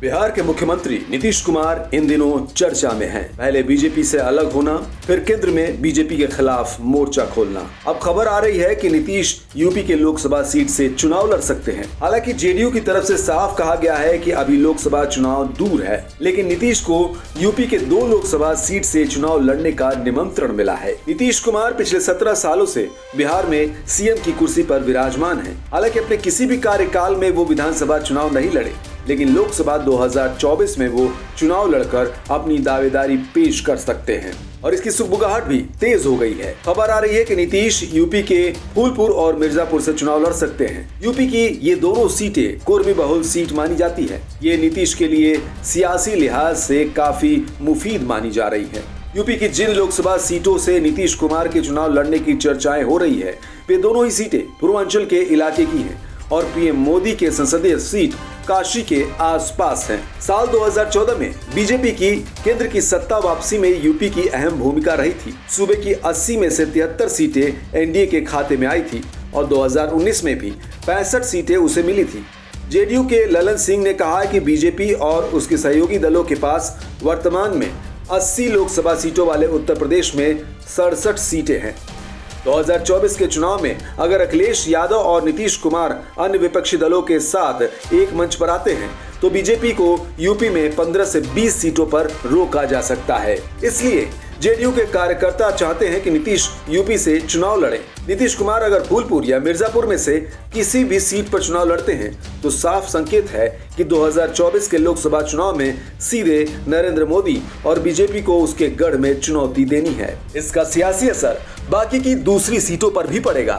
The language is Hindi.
बिहार के मुख्यमंत्री नीतीश कुमार इन दिनों चर्चा में हैं। पहले बीजेपी से अलग होना, फिर केंद्र में बीजेपी के खिलाफ मोर्चा खोलना। अब खबर आ रही है कि नीतीश यूपी के लोकसभा सीट से चुनाव लड़ सकते हैं। हालांकि जेडीयू की तरफ से साफ कहा गया है कि अभी लोकसभा चुनाव दूर है, लेकिन नीतीश को यूपी के 2 लोकसभा सीट से चुनाव लड़ने का निमंत्रण मिला है। नीतीश कुमार पिछले 17 सालों से बिहार में सीएम की कुर्सी पर विराजमान है। हालांकि अपने किसी भी कार्यकाल में वो विधानसभा चुनाव नहीं लड़े, लेकिन लोकसभा 2024 में वो चुनाव लड़कर अपनी दावेदारी पेश कर सकते हैं और इसकी सुगबुगाहट भी तेज हो गई है। खबर आ रही है कि नीतीश यूपी के फूलपुर और मिर्जापुर से चुनाव लड़ सकते हैं। यूपी की ये दोनों सीटें कुर्मी बहुल सीट मानी जाती है। ये नीतीश के लिए सियासी लिहाज से काफी मुफीद मानी जा रही है। यूपी की जिन लोकसभा सीटों से नीतीश कुमार के चुनाव लड़ने की चर्चाएं हो रही है, वे दोनों ही सीटें पूर्वांचल के इलाके की हैं और पीएम मोदी के संसदीय सीट काशी के आसपास हैं। साल 2014 में बीजेपी की केंद्र की सत्ता वापसी में यूपी की अहम भूमिका रही थी। सूबे की 80 में से 73 सीटें एनडीए के खाते में आई थी और 2019 में भी 65 सीटें उसे मिली थी। जेडीयू के ललन सिंह ने कहा है कि बीजेपी और उसके सहयोगी दलों के पास वर्तमान में 80 लोकसभा सीटों वाले उत्तर प्रदेश में 67 सीटें हैं। 2024 के चुनाव में अगर अखिलेश यादव और नीतीश कुमार अन्य विपक्षी दलों के साथ एक मंच पर आते हैं तो बीजेपी को यूपी में 15 से 20 सीटों पर रोका जा सकता है। इसलिए जेडीयू के कार्यकर्ता चाहते हैं कि नीतीश यूपी से चुनाव लड़े। नीतीश कुमार अगर फूलपुर या मिर्जापुर में से किसी भी सीट पर चुनाव लड़ते हैं तो साफ संकेत है कि 2024 के लोकसभा चुनाव में सीधे नरेंद्र मोदी और बीजेपी को उसके गढ़ में चुनौती देनी है। इसका सियासी असर बाकी की दूसरी सीटों पर भी पड़ेगा।